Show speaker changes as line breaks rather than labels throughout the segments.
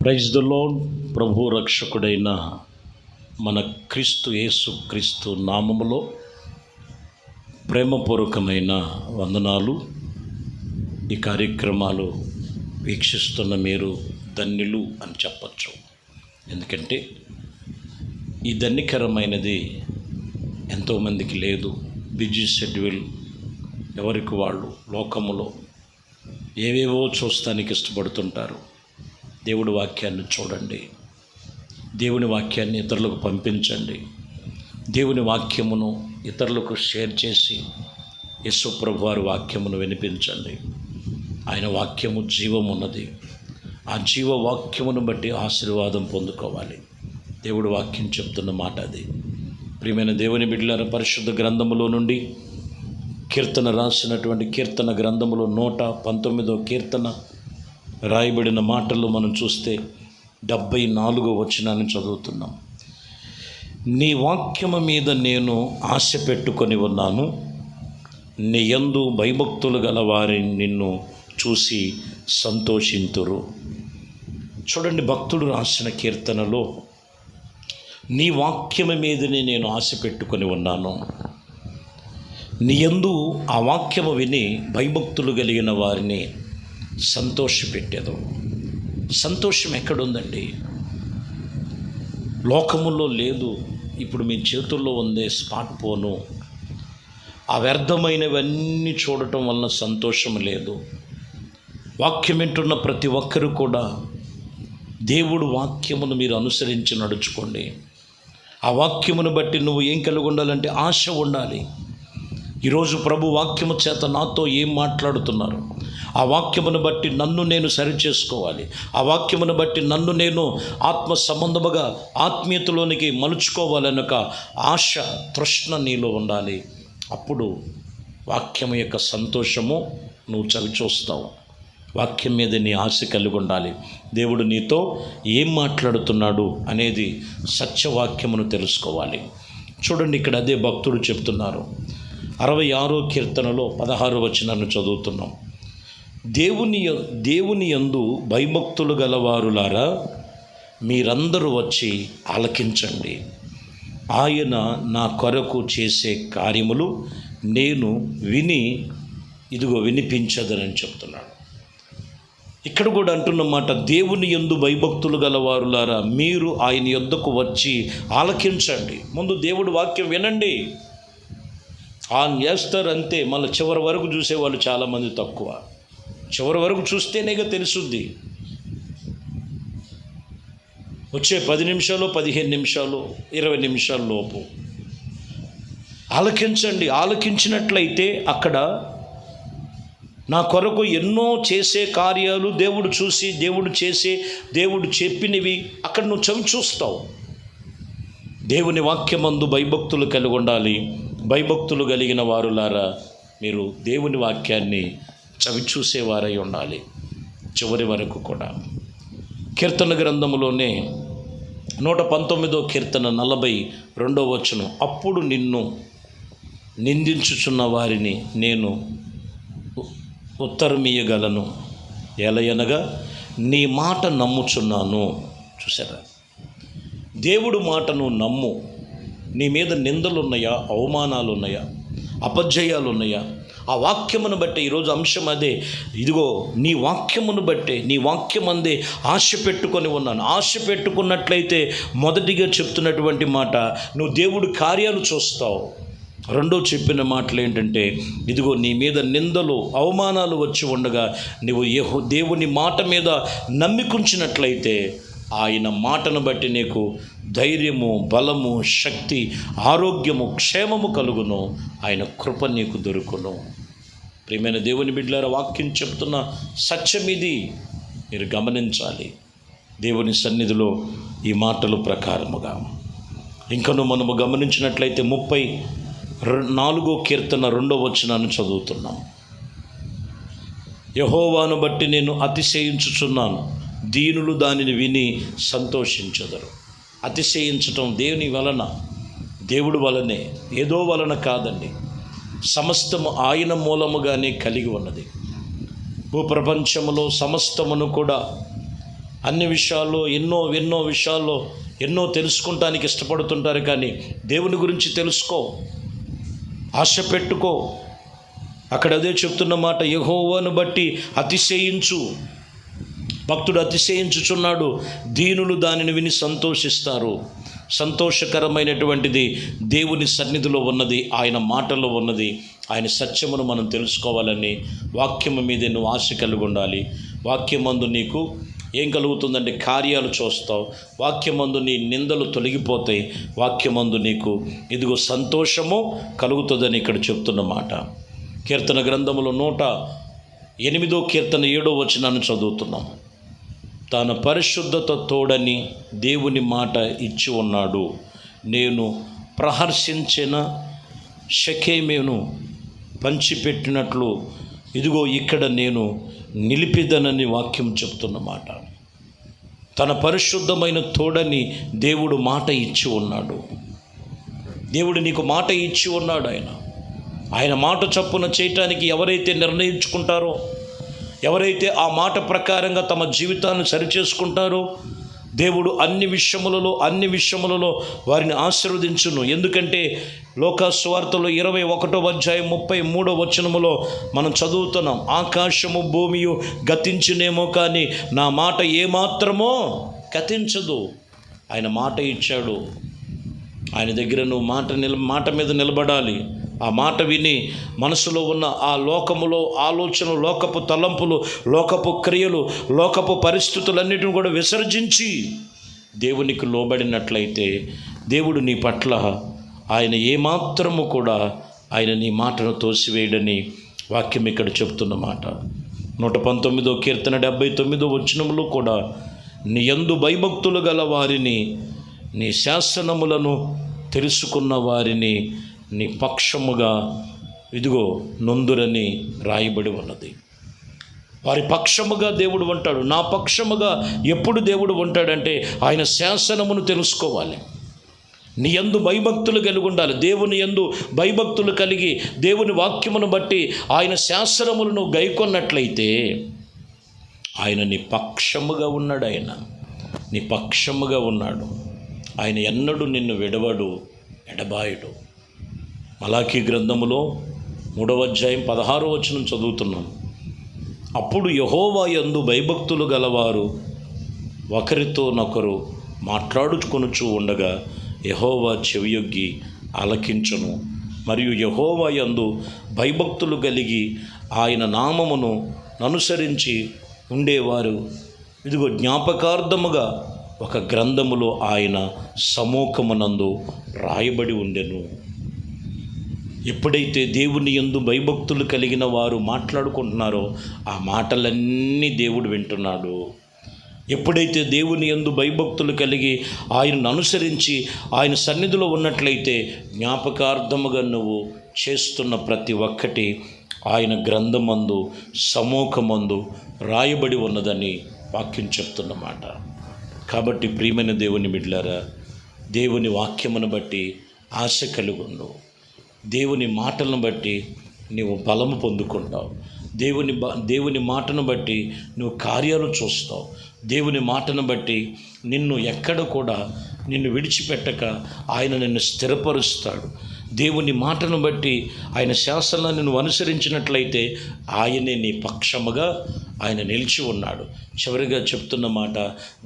Praise the lord. ప్రభు రక్షకుడైన మన క్రీస్తు యేసు క్రీస్తు నామములో ప్రేమపూర్వకమైన వందనాలు. ఈ కార్యక్రమాలు వీక్షిస్తున్న మీరు ధన్యులు అని చెప్పచ్చు. ఎందుకంటే ఈ ధన్యకరమైనది ఎంతోమందికి లేదు. బిజీ షెడ్యూల్, ఎవరికి వాళ్ళు లోకములో ఏవేవో చూస్తానికి ఇష్టపడుతుంటారు. దేవుడి వాక్యాన్ని చూడండి, దేవుని వాక్యాన్ని ఇతరులకు పంపించండి, దేవుని వాక్యమును ఇతరులకు షేర్ చేసి యేసు ప్రభు వారి వాక్యమును వినిపించండి. ఆయన వాక్యము జీవమున్నది. ఆ జీవ వాక్యమును బట్టి ఆశీర్వాదం పొందుకోవాలి. దేవుడి వాక్యం చెప్తున్న మాట అది. ప్రియమైన దేవుని బిడ్డలారా, పరిశుద్ధ గ్రంథములో నుండి కీర్తన రాసినటువంటి కీర్తన గ్రంథములో 119వ కీర్తన రాయబడిన మాటల్లో మనం చూస్తే 74వ వచనాన్ని చదువుతున్నాం. నీ వాక్యము మీద నేను ఆశ పెట్టుకొని ఉన్నాను, నీ యందు భయభక్తులు గల వారిని నిన్ను చూసి సంతోషింతురు. చూడండి, భక్తుడు రాసిన కీర్తనలో నీ వాక్యము మీదనే నేను ఆశ పెట్టుకొని ఉన్నాను, నీ యందు ఆ వాక్యము విని భయభక్తులు కలిగిన వారిని సంతోషపెట్టేదు. సంతోషం ఎక్కడుందండి? లోకములో లేదు. ఇప్పుడు మీ చేతుల్లో ఉందే స్మార్ట్ ఫోను, ఆ వ్యర్థమైనవన్నీ చూడటం వలన సంతోషం లేదు. వాక్యం వింటున్న ప్రతి ఒక్కరు కూడా దేవుడు వాక్యమును మీరు అనుసరించి నడుచుకోండి. ఆ వాక్యమును బట్టి నువ్వు ఏం కలిగి ఉండాలంటే ఆశ ఉండాలి. ఈరోజు ప్రభు వాక్యము చేత నాతో ఏం మాట్లాడుతున్నారు? ఆ వాక్యమును బట్టి నన్ను నేను సరిచేసుకోవాలి. ఆ వాక్యమును బట్టి నన్ను నేను ఆత్మ సంబంధముగా ఆత్మీయతలోనికి మలుచుకోవాలనొక ఆశ, తృష్ణ నీలో ఉండాలి. అప్పుడు వాక్యము యొక్క సంతోషము నువ్వు చవిచూస్తావు. వాక్యం మీద నీ ఆశ కలిగి ఉండాలి. దేవుడు నీతో ఏం మాట్లాడుతున్నాడు అనేది సత్యవాక్యమును తెలుసుకోవాలి. చూడండి, ఇక్కడ అదే భక్తుడు చెప్తున్నారు. 66వ కీర్తనలో 16వ వచనాన్ని చదువుతున్నాం. దేవుని యందు భయభక్తులు గలవారులారా, మీరందరూ వచ్చి ఆలకించండి. ఆయన నా కొరకు చేసే కార్యములు నేను వినిపించదనని చెప్తున్నాడు. ఇక్కడ కూడా అంటున్న మాట, దేవుని యందు భయభక్తులు గలవారులారా, మీరు ఆయన యొద్దకు వచ్చి ఆలకించండి. ముందు దేవుడి వాక్యం వినండి. ఆన్ చేస్తారు అంతే. మళ్ళీ చివరి వరకు చూసేవాళ్ళు చాలామంది తక్కువ. చివరి వరకు చూస్తేనేగా తెలుసుద్ది. వచ్చే 10 నిమిషాలు, 15 నిమిషాలు, 20 నిమిషాల లోపు ఆలకించండి. ఆలకించినట్లయితే అక్కడ నా కొరకు ఎన్నో చేసే కార్యాలు దేవుడు చూసి, దేవుడు చెప్పినవి అక్కడ నువ్వు చవి చూస్తావు. దేవుని వాక్యమందు భయభక్తులు కలిగి ఉండాలి. భయభక్తులు కలిగిన వారులారా, మీరు దేవుని వాక్యాన్ని చవి చూసేవారై ఉండాలి చివరి వరకు కూడా. కీర్తన గ్రంథములోనే 119వ కీర్తన 42వ వచనం, అప్పుడు నిన్ను నిందించుచున్న వారిని నేను ఉత్తరమియ్యగలను, ఎలయనగా నీ మాట నమ్ముచున్నాను. చూసారా? దేవుడు మాటను నమ్ము. నీ మీద నిందలు ఉన్నాయా, అవమానాలు ఉన్నాయా, అపజయాలు ఉన్నాయా? ఆ వాక్యమును బట్టే ఈరోజు అంశం అదే. ఇదిగో నీ వాక్యమును బట్టే, నీ వాక్యం అందే ఆశ పెట్టుకొని ఉన్నాను. ఆశ పెట్టుకున్నట్లయితే మొదటిగా చెప్తున్నటువంటి మాట, నువ్వు దేవుడి కార్యాలు చూస్తావు. రెండో చెప్పిన మాటలు ఏంటంటే, ఇదిగో నీ మీద నిందలు, అవమానాలు వచ్చి ఉండగా నువ్వు దేవుని మాట మీద నమ్మికుంచినట్లయితే ఆయన మాటను బట్టి నీకు ధైర్యము, బలము, శక్తి, ఆరోగ్యము, క్షేమము కలుగును. ఆయన కృప నీకు దొరుకును. ప్రియమైన దేవుని బిడ్డలారా, వాక్యం చెప్తున్న సత్యం ఇది, మీరు గమనించాలి. దేవుని సన్నిధిలో ఈ మాటలు ప్రకారముగా ఇంకను మనము గమనించినట్లయితే 34వ కీర్తన 2వ వచనాన్ని చదువుతున్నాం. యెహోవాను బట్టి నేను అతిశయించుచున్నాను, దీనులు దానిని విని సంతోషించెదరు. అతిశయించటం దేవుని వలన, దేవుడు వలనే, ఏదో వలన కాదండి. సమస్తము ఆయన మూలముగానే కలిగి ఉన్నది. భూప్రపంచములో సమస్తమును కూడా అన్ని విషయాల్లో ఎన్నో విషయాల్లో ఎన్నో తెలుసుకుంటానికి ఇష్టపడుతుంటారు, కానీ దేవుని గురించి తెలుసుకో, ఆశ పెట్టుకో. అక్కడ అదే చెప్తున్న మాట, యెహోవాను బట్టి అతిశయించు. భక్తుడు అతిశయించుచున్నాడు, దీనులు దానిని విని సంతోషిస్తారు. సంతోషకరమైనటువంటిది దేవుని సన్నిధిలో ఉన్నది, ఆయన మాటలో ఉన్నది. ఆయన సత్యమును మనం తెలుసుకోవాలని వాక్యము మీద నువ్వు ఆశ కలిగి ఉండాలి. వాక్యమందు నీకు ఏం కలుగుతుందంటే కార్యాలు చూస్తావు. వాక్యమందు నీ నిందలు తొలగిపోతాయి. వాక్యమందు నీకు ఇదిగో సంతోషము కలుగుతుందని ఇక్కడ చెప్తున్న మాట. కీర్తన గ్రంథములో 108వ కీర్తన 7వ వచనాన్ని చదువుతున్నాం. తన పరిశుద్ధత తోడని దేవుని మాట ఇచ్చి ఉన్నాడు. నేను ప్రహర్షించిన షెకెమును పంచిపెట్టినట్లు ఇదిగో ఇక్కడ నేను నిలిపిదనని వాక్యం చెప్తున్నమాట. తన పరిశుద్ధమైన తోడని దేవుడు మాట ఇచ్చి ఉన్నాడు. దేవుడు నీకు మాట ఇచ్చి ఉన్నాడు. ఆయన మాట చొప్పున చేయటానికి ఎవరైతే నిర్ణయించుకుంటారో, ఎవరైతే ఆ మాట ప్రకారంగా తమ జీవితాన్ని సరిచేసుకుంటారో, దేవుడు అన్ని విషయములలో వారిని ఆశీర్వదించును. ఎందుకంటే లోకాసువార్తలో 21వ అధ్యాయం 33వ వచనములో మనం చదువుతున్నాం, ఆకాశము భూమియు గతించునేమో కానీ నా మాట ఏమాత్రమో గతించదు. ఆయన మాట ఇచ్చాడు. ఆయన దగ్గర నువ్వు మాట మీద నిలబడాలి. ఆ మాట విని మనసులో ఉన్న ఆ లోకములో ఆలోచనలు, లోకపు తలంపులు, లోకపు క్రియలు, లోకపు పరిస్థితులన్నిటిని కూడా విసర్జించి దేవునికి లోబడినట్లయితే దేవుడు నీ పట్ల ఆయన ఏమాత్రము కూడా ఆయన నీ మాటను తోసివేయడని వాక్యం ఇక్కడ చెప్తున్న మాట. 119వ కీర్తన 79వ వచనములో కూడా నీ యందు భయభక్తులు గల వారిని, నీ శాసనములను తెలుసుకున్న వారిని నీ పక్షముగా ఇదిగో నొందురని రాయబడి ఉన్నది. వారి పక్షముగా దేవుడు ఉంటాడు. నా పక్షముగా ఎప్పుడు దేవుడు ఉంటాడంటే ఆయన శాసనమును తెలుసుకోవాలి. నీ యందు భయభక్తులు కలిగి ఉండాలి. దేవుని యందు భయభక్తులు కలిగి దేవుని వాక్యమును బట్టి ఆయన శాసనములను గైకొన్నట్లయితే ఆయన నీ పక్షముగా ఉన్నాడు. ఆయన నీ పక్షముగా ఉన్నాడు. ఆయన ఎన్నడూ నిన్ను విడవడు, ఎడబాయుడు. మలాకీ గ్రంథములో 3వ అధ్యాయం 16వ వచనం చదువుతున్నాం. అప్పుడు యెహోవా యందు భయభక్తులు గలవారు ఒకరితోనొకరు మాట్లాడుకొనుచూ ఉండగా యెహోవా చెవియొగ్గి ఆలకించును. మరియు యెహోవా యందు భయభక్తులు కలిగి ఆయన నామమును అనుసరించి ఉండేవారు ఇదిగో జ్ఞాపకార్థముగా ఒక గ్రంథములో ఆయన సముఖమునందు రాయబడి ఉండెను. ఎప్పుడైతే దేవుని యందు భయభక్తులు కలిగిన వారు మాట్లాడుకుంటున్నారో ఆ మాటలన్నీ దేవుడు వింటున్నాడు. ఎప్పుడైతే దేవుని యందు భయభక్తులు కలిగి ఆయనను అనుసరించి ఆయన సన్నిధిలో ఉన్నట్లయితే జ్ఞాపకార్థముగా నువ్వు చేస్తున్న ప్రతి ఒక్కటి ఆయన గ్రంథమందు సముఖమందు రాయబడి ఉన్నదని వాక్యం చెప్తున్నమాట. కాబట్టి ప్రియమైన దేవుని బిడ్డలారా, దేవుని వాక్యమును బట్టి ఆశ కలుగును. దేవుని మాటలను బట్టి నీవు బలము పొందుకుంటావు. దేవుని మాటను బట్టి నువ్వు కార్యాలు చూస్తావు. దేవుని మాటను బట్టి ఎక్కడ కూడా నిన్ను విడిచిపెట్టక ఆయన నిన్ను స్థిరపరుస్తాడు. దేవుని మాటను బట్టి ఆయన శాసనాన్ని నువ్వు అనుసరించినట్లయితే ఆయనే నీ పక్షముగా ఆయన నిలిచి ఉన్నాడు. చివరిగా చెప్తున్న మాట,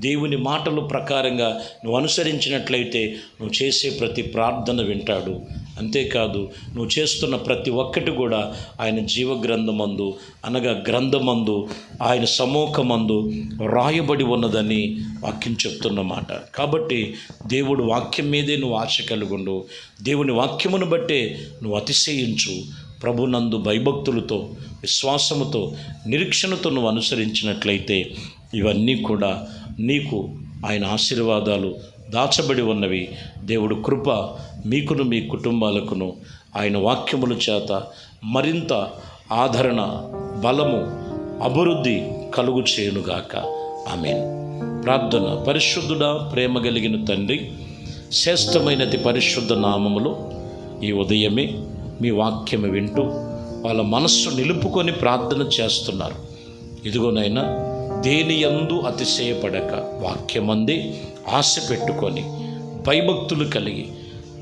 దేవుని మాటల ప్రకారంగా నువ్వు అనుసరించినట్లయితే నువ్వు చేసే ప్రతి ప్రార్థన వింటాడు. అంతేకాదు నువ్వు చేస్తున్న ప్రతి ఒక్కటి కూడా ఆయన జీవగ్రంథమందు అనగా గ్రంథమందు ఆయన సముఖమందు రాయబడి ఉన్నదని వాక్యం చెప్తున్నమాట. కాబట్టి దేవుడు వాక్యం మీదే నువ్వు ఆశ కలుగుండు. దేవుని వాక్యమును బట్టే నువ్వు అతిశయించు. ప్రభునందు భయభక్తులతో, విశ్వాసముతో, నిరీక్షణతో నువ్వు అనుసరించినట్లయితే ఇవన్నీ కూడా నీకు ఆయన ఆశీర్వాదాలు దాచబడి ఉన్నవి. దేవుడు కృప మీకును మీ కుటుంబాలకును ఆయన వాక్యముల చేత మరింత ఆదరణ, బలము, అభివృద్ధి కలుగు చేయునుగాక. ఆమేన్. ప్రార్థన. పరిశుద్ధుడా, ప్రేమ కలిగిన తండ్రి, శ్రేష్టమైనది పరిశుద్ధ నామములో ఈ ఉదయమే మీ వాక్యము వింటూ వాళ్ళ మనస్సు నిలుపుకొని ప్రార్థన చేస్తున్నారు. ఇదిగోనైనా దేని యందు అతిశయపడక వాక్యమందే ఆశ పెట్టుకొని భయభక్తులు కలిగి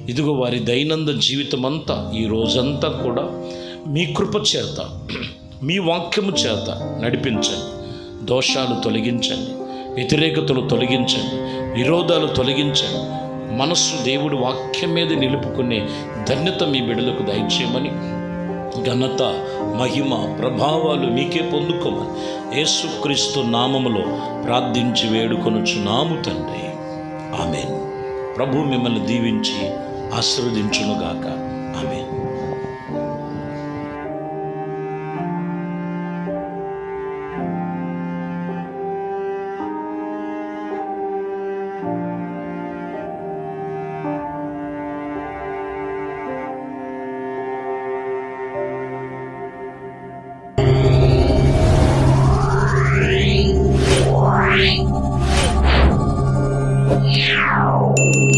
ఇదిగో వారి దైనందిన జీవితం అంతా ఈ రోజంతా కూడా మీ కృప చేత మీ వాక్యము చేత నడిపించండి. దోషాలు తొలగించండి, వ్యతిరేకతలు తొలగించండి, విరోధాలు తొలగించండి. మనస్సు దేవుడి వాక్యం మీద నిలుపుకునే ధన్యత మీ బిడ్డలకు దయచేయమని, ఘనత మహిమ ప్రభావాలు మీకే పొందుకోమని యేసుక్రీస్తు నామములో ప్రార్థించి వేడుకొనుచున్నాము తండ్రి. ఆమేన్. ప్రభు మిమ్మల్ని దీవించి ఆశీర్వదించునుగాక. ఆమేన్.
Meow.